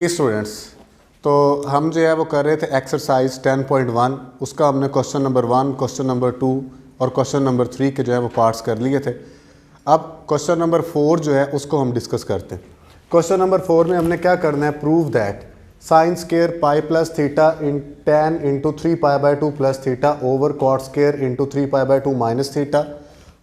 Students, तो हम जो है वो कर रहे थे एक्सरसाइज 10.1। उसका हमने क्वेश्चन नंबर 1, क्वेश्चन नंबर 2 और क्वेश्चन नंबर 3 के जो है वो पार्ट्स कर लिए थे। अब क्वेश्चन नंबर 4 जो है उसको हम डिस्कस करते हैं। क्वेश्चन नंबर 4 में हमने क्या करना है, prove that sine square pi plus theta in tan into 3π/2 plus theta over cot square into 3π/2 minus theta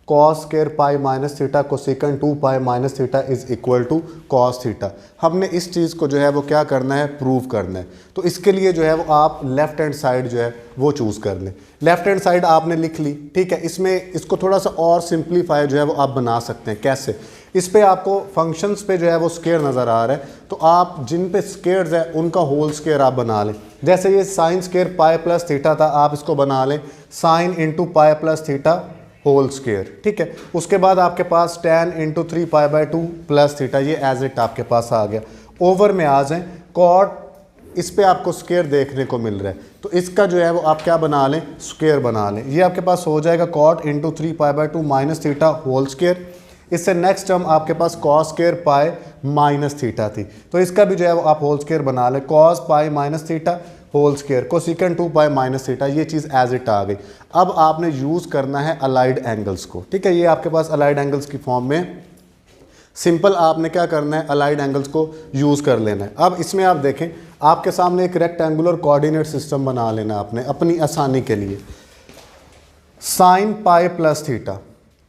cos square pi minus theta cosecant 2π minus theta is equal to cos theta. हमने इस चीज़ को जो है वो क्या करना है, prove करना है। तो इसके लिए जो है वो आप लेफ्ट हैंड साइड जो है वो चूज़ कर लें। लेफ्ट हैंड साइड आपने लिख ली, ठीक है। इसमें इसको थोड़ा सा और सिंप्लीफाई जो है वो आप बना सकते हैं। कैसे? इस पे आपको फंक्शंस पे जो है वो स्केयर नज़र आ रहा है, तो आप जिन पे स्केयर्स है उनका होल स्केयर आप बना लें। जैसे ये sine square pi plus theta था, आप इसको बना लें sine into pi plus theta whole square, ठीक है। उसके बाद आपके पास tan इंटू 3π/2 प्लस थीटा, ये एज इट आपके पास आ गया। ओवर में आ जाएं, कॉट इस पे आपको स्केयर देखने को मिल रहा है, तो इसका जो है वो आप क्या बना लें, स्केयर बना लें। ये आपके पास हो जाएगा cot into 3π/2 minus theta whole square. इससे नेक्स्ट टर्म आपके पास cos square pi minus theta थी, तो इसका भी जो है वो आप होल स्केयर बना लें, cos pi minus theta whole square cosecant 2π minus theta. ये चीज़ एज इट आ गई। अब आपने यूज़ करना है अलाइड एंगल्स को, ठीक है। ये आपके पास अलाइड एंगल्स की फॉर्म में सिंपल आपने क्या करना है, अलाइड एंगल्स को यूज़ कर लेना है। अब इसमें आप देखें, आपके सामने एक रेक्टेंगुलर कोऑर्डिनेट सिस्टम बना लेना आपने अपनी आसानी के लिए। साइन पाई प्लस थीटा,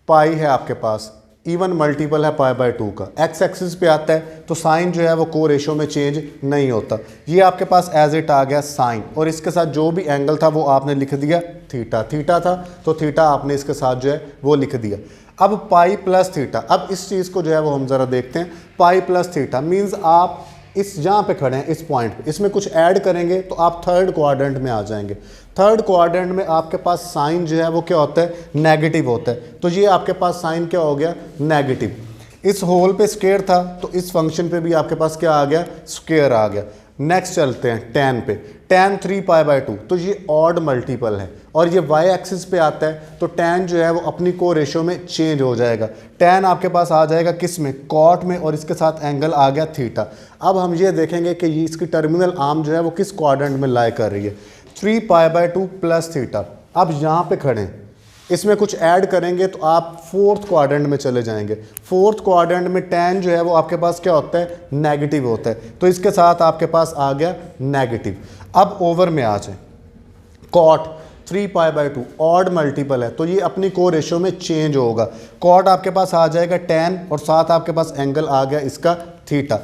पाई है आपके पास, इवन मल्टीपल है π/2 का, एक्स एक्सिस पे आता है तो साइन जो है वो को रेशो में चेंज नहीं होता। ये आपके पास एज इट आ गया साइन, और इसके साथ जो भी एंगल था वो आपने लिख दिया थीटा। थीटा था तो थीटा आपने इसके साथ जो है वो लिख दिया। अब पाई प्लस थीटा, अब इस चीज़ को जो है वो हम ज़रा देखते हैं। पाई प्लस थीटा मीन्स आप इस जहाँ पे खड़े हैं इस पॉइंट पे, इसमें कुछ ऐड करेंगे तो आप थर्ड क्वाड्रेंट में आ जाएंगे। थर्ड क्वाड्रेंट में आपके पास साइन जो है वो क्या होता है, नेगेटिव होता है। तो ये आपके पास साइन क्या हो गया, नेगेटिव। इस होल पे स्केयर था तो इस फंक्शन पे भी आपके पास क्या आ गया, स्केयर आ गया। नेक्स्ट चलते हैं tan पे, tan 3π/2, तो ये ऑड मल्टीपल है और ये y एक्सिस पे आता है, तो tan जो है वो अपनी को रेशो में चेंज हो जाएगा। tan आपके पास आ जाएगा किस में, कॉट में, और इसके साथ एंगल आ गया थीटा। अब हम ये देखेंगे कि ये इसकी टर्मिनल आर्म जो है वो किस क्वाड्रेंट में लाई कर रही है, 3π/2 प्लस थीटा। अब यहाँ पे खड़े हैं, इसमें कुछ ऐड करेंगे तो आप फोर्थ क्वाड्रेंट में चले जाएंगे। फोर्थ क्वाड्रेंट में tan जो है वो आपके पास क्या होता है, नेगेटिव होता है, तो इसके साथ आपके पास आ गया नेगेटिव। अब ओवर में आ जाए, कॉट 3π/2 ऑड मल्टीपल है तो ये अपनी को रेशो में चेंज होगा। कॉट आपके पास आ जाएगा tan और साथ आपके पास एंगल आ गया इसका थीटा।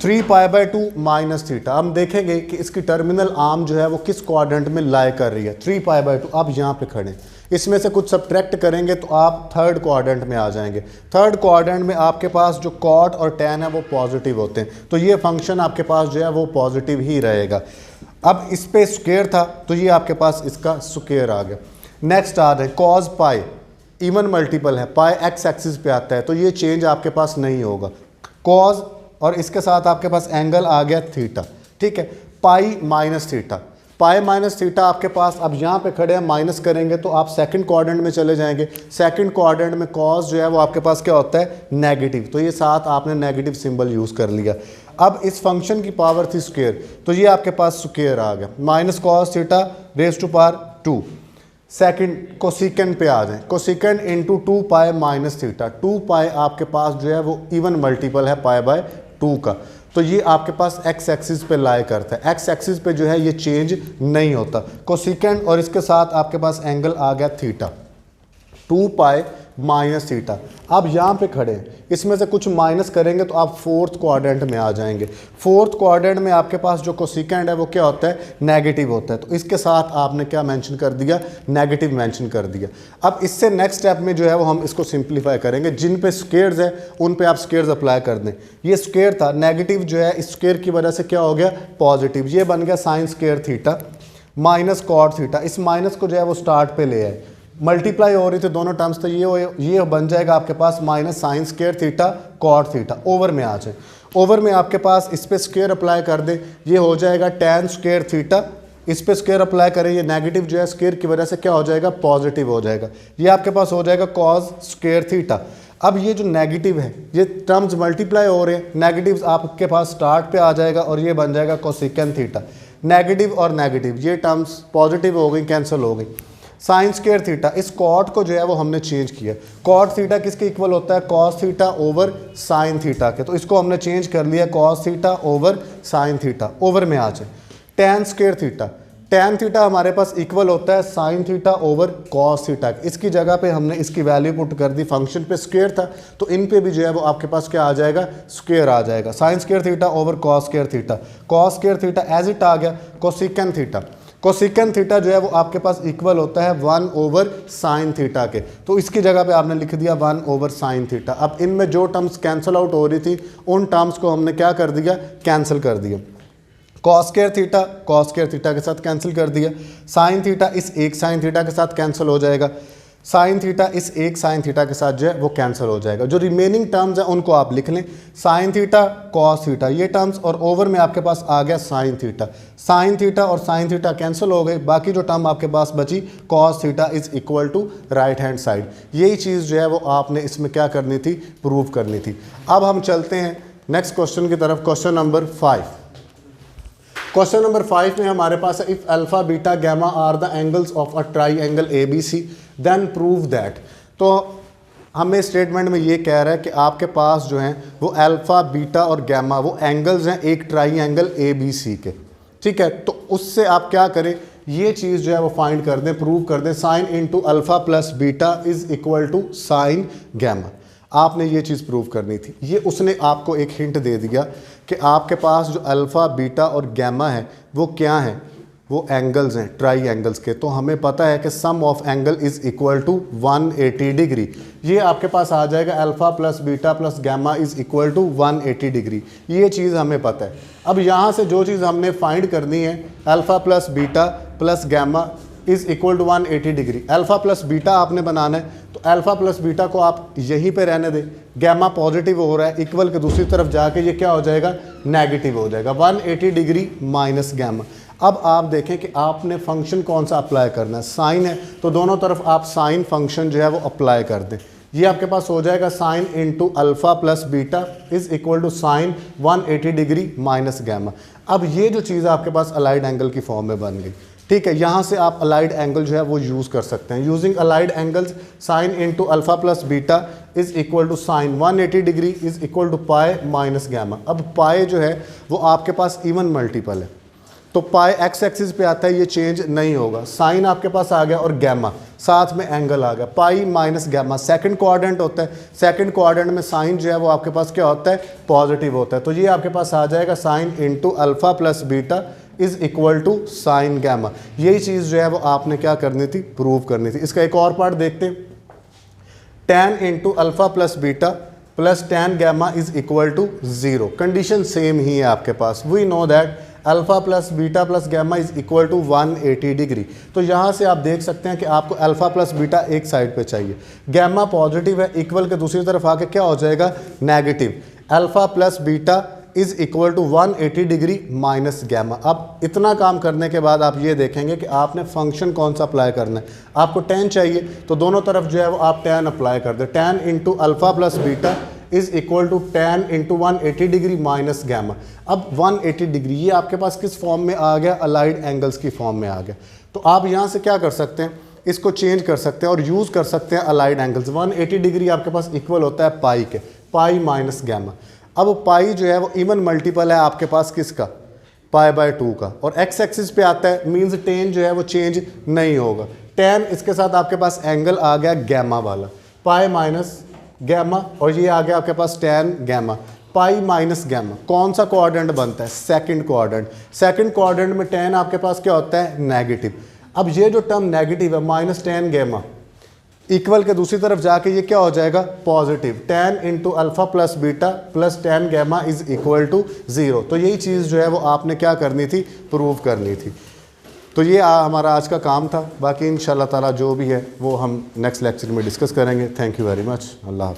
3π/2 माइनस थीटा, हम देखेंगे कि इसकी टर्मिनल आर्म जो है वो किस क्वाड्रेंट में लाई कर रही है, 3π/2। अब यहाँ पे खड़े, इसमें से कुछ सब्ट्रैक्ट करेंगे तो आप थर्ड क्वाड्रेंट में आ जाएंगे। थर्ड क्वाड्रेंट में आपके पास जो कॉट और tan है वो पॉजिटिव होते हैं, तो ये फंक्शन आपके पास जो है वो पॉजिटिव ही रहेगा। अब इस पे स्क्वायर था तो ये आपके पास इसका स्क्वायर आ गया। नेक्स्ट आ रहे कॉस पाई, इवन मल्टीपल है, पाई एक्स एक्सिस पे आता है तो ये चेंज आपके पास नहीं होगा। कॉस और इसके साथ आपके पास एंगल आ गया थीटा, ठीक है। पाई माइनस थीटा, पाई माइनस थीटा आपके पास, अब यहाँ पे खड़े हैं, माइनस करेंगे तो आप सेकंड क्वाड्रेंट में चले जाएंगे। सेकंड क्वाड्रेंट में कॉस जो है वो आपके पास क्या होता है, नेगेटिव, तो ये साथ आपने नेगेटिव सिंबल यूज़ कर लिया। अब इस फंक्शन की पावर थी स्क्वायर, तो ये आपके पास स्क्वायर आ गया, minus cos theta raise to power 2। Second cosecant पे आ जाए, कोसेकंड इंटू 2π माइनस थीटा। 2π आपके पास जो है वो इवन मल्टीपल है π/2 का, तो ये आपके पास एक्स एक्सिस पे लाई करता है। एक्स एक्सिस पे जो है ये चेंज नहीं होता। कोसेकंड और इसके साथ आपके पास एंगल आ गया थीटा, 2π माइनस थीटा। अब यहाँ पे खड़े हैं, इसमें से कुछ माइनस करेंगे तो आप फोर्थ क्वाड्रेंट में आ जाएंगे। फोर्थ क्वाड्रेंट में आपके पास जो कोसेकंड है वो क्या होता है, नेगेटिव होता है, तो इसके साथ आपने क्या मेंशन कर दिया, नेगेटिव मेंशन कर दिया। अब इससे नेक्स्ट स्टेप में जो है वो हम इसको सिंप्लीफाई करेंगे। जिन पे स्क्वेयर्स है उन पे आप स्क्वेयर्स अप्लाई कर दें। ये स्क्वेयर था, नेगेटिव जो है इस स्क्वेयर की वजह से क्या हो गया, पॉजिटिव। ये बन गया sine square theta minus cot theta. इस माइनस को जो है वो स्टार्ट पे ले आए, मल्टीप्लाई हो रही थी दोनों टर्म्स, तो ये बन जाएगा आपके पास minus sine square theta cot theta. Over में आ जाए, ओवर में आपके पास इस पे स्क्वायर अप्लाई कर दे, ये हो जाएगा tan स्क्वायर थीटा। इस पे स्क्वायर अप्लाई करें, ये नेगेटिव जो है स्क्वायर की वजह से क्या हो जाएगा, पॉजिटिव हो जाएगा। ये आपके पास हो जाएगा कॉस स्क्वायर थीटा। अब ये जो नेगेटिव है, ये टर्म्स मल्टीप्लाई हो रहे हैं, नेगेटिव्स आपके पास स्टार्ट पे आ जाएगा और ये बन जाएगा कोसेकेंट थीटा। नेगेटिव और नेगेटिव ये टर्म्स पॉजिटिव हो गई, कैंसिल हो गई। साइन स्क्वायर थीटा, इस कॉट को जो है वो हमने चेंज किया। कॉट थीटा किसके इक्वल होता है? Cos theta over sine theta के। तो इसको हमने चेंज कर लिया, cos theta over sine theta. Over में आ जाए tan square theta, tan theta हमारे पास इक्वल होता है sine theta over cos theta. इसकी जगह पे हमने इसकी वैल्यू पुट कर दी, फंक्शन पे स्क्वायर था तो इन पे भी जो है वो आपके पास क्या आ जाएगा? स्क्वायर आ जाएगा। Sine square theta over cos square theta, cos square theta as it आ गया। कोसेकेंट थीटा, कोसेकेंट थीटा जो है वो आपके पास इक्वल होता है 1 ओवर साइन थीटा के। तो इसकी जगह पे आपने लिख दिया 1 ओवर साइन थीटा। अब इनमें जो टर्म्स कैंसिल आउट हो रही थी उन टर्म्स को हमने क्या कर दिया? कैंसिल कर दिया। Cos square theta cos square theta के साथ कैंसिल कर दिया। साइन थीटा इस एक साइन थीटा के साथ कैंसिल हो जाएगा। साइन थीटा इस एक साइन थीटा के साथ जो है वो कैंसिल हो जाएगा। जो रिमेनिंग टर्म्स हैं उनको आप लिख लें, साइन थीटा कॉस थीटा ये टर्म्स, और ओवर में आपके पास आ गया साइन थीटा। साइन थीटा और साइन थीटा कैंसिल हो गए, बाकी जो टर्म आपके पास बची cos theta is equal to right hand side. यही चीज़ जो है वो आपने इसमें क्या करनी थी? प्रूव करनी थी। अब हम चलते हैं नेक्स्ट क्वेश्चन की तरफ, क्वेश्चन नंबर 5। क्वेश्चन नंबर 5 में हमारे पास है if alpha beta gamma are the angles of a triangle ABC then prove that. तो हमें स्टेटमेंट में ये कह रहा है कि आपके पास जो है वो अल्फा बीटा और गैमा वो एंगल्स हैं एक ट्राइंगल ABC के, ठीक है। तो उससे आप क्या करें, ये चीज़ जो है वो फाइंड कर दें, प्रूव कर दें। Sine into alpha plus beta is equal to sine gamma. आपने ये चीज़ प्रूव करनी थी। ये उसने आपको एक हिंट दे दिया कि आपके पास जो अल्फ़ा बीटा और गैमा है वो क्या हैं? वो एंगल्स हैं ट्राई एंगल्स के। तो हमें पता है कि sum of angle is equal to 180 degree. ये आपके पास आ जाएगा alpha plus beta plus gamma is equal to 180 degree. ये चीज़ हमें पता है। अब यहाँ से जो चीज़ हमने फाइंड करनी है, alpha plus beta plus gamma is equal to 180 degree. Alpha plus beta आपने बनाना है तो अल्फ़ा प्लस बीटा को आप यहीं पे रहने दें। गैमा पॉजिटिव हो रहा है, इक्वल के दूसरी तरफ जाके ये क्या हो जाएगा? नेगेटिव हो जाएगा। 180 डिग्री माइनस गैमा। अब आप देखें कि आपने फंक्शन कौन सा अप्लाई करना है। साइन है तो दोनों तरफ आप साइन फंक्शन जो है वो अप्लाई कर दें। ये आपके पास हो जाएगा sine into alpha plus beta is equal to sine 180 degree minus gamma. अब ये जो चीज़ आपके पास अलाइड एंगल की फॉर्म में बन गई, ठीक है। यहाँ से आप अलाइड एंगल जो है वो यूज़ कर सकते हैं। Using allied angles sine into alpha plus beta is equal to sine 180 degree is equal to pi minus gamma. अब पाई जो है वो आपके पास इवन मल्टीपल है तो पाई एक्स एक्सिस पे आता है, ये चेंज नहीं होगा। साइन आपके पास आ गया और गैमा साथ में एंगल आ गया, pi minus gamma second quadrant होता है। सेकंड क्वाड्रेंट में साइन जो है वो आपके पास क्या होता है? पॉजिटिव होता है। तो ये आपके पास आ जाएगा sine into alpha plus beta is equal to sine gamma. यही चीज़ जो है वो आपने क्या करनी थी? प्रूव करनी थी। इसका एक और पार्ट देखते हैं। Tan into alpha plus beta plus tan gamma is equal to 0। Condition same ही है आपके पास। We know that alpha plus beta plus gamma is equal to 180 degree. तो यहाँ से आप देख सकते हैं कि आपको अल्फ़ा प्लस बीटा एक साइड पे चाहिए, गैमा पॉजिटिव है, इक्वल के दूसरी तरफ आके क्या हो जाएगा? Negative. Alpha plus beta is equal to 180 degree minus gamma. अब इतना काम करने के बाद आप ये देखेंगे कि आपने फंक्शन कौन सा अप्लाई करना है। आपको tan चाहिए तो दोनों तरफ जो है वो आप tan अप्लाई कर दें। tan into alpha plus beta is equal to tan into 180 degree minus gamma. अब 180 डिग्री ये आपके पास किस फॉर्म में आ गया? अलाइड एंगल्स की फॉर्म में आ गया। तो आप यहाँ से क्या कर सकते हैं? इसको चेंज कर सकते हैं और यूज़ कर सकते हैं अलाइड एंगल्स। 180 डिग्री आपके पास इक्वल होता है पाई के, पाई माइनस गैमा। अब पाई जो है वो इवन मल्टीपल है आपके पास किसका? पाई बाय 2 का, और एक्स एक्सिस पे आता है, मीन्स टेन जो है वो चेंज नहीं होगा। टेन इसके साथ आपके पास एंगल आ गया गैमा वाला, पाई माइनस गैमा, और ये आ गया आपके पास tan gamma. Pi minus gamma कौन सा क्वाड्रेंट बनता है? Second quadrant. सेकंड क्वाड्रेंट में टैन आपके पास क्या होता है? नेगेटिव। अब ये जो टर्म नेगेटिव है माइनस टैन गैमा, इक्वल के दूसरी तरफ जाके ये क्या हो जाएगा? Positive. Tan into alpha plus beta plus tan gamma is equal to 0। तो यही चीज़ जो है वो आपने क्या करनी थी? प्रूव करनी थी। तो ये हमारा आज का काम था। बाकी इंशाल्लाह ताला जो भी है वो हम नेक्स्ट लेक्चर में डिस्कस करेंगे। Thank you very much. अल्लाह हाफ़िज़।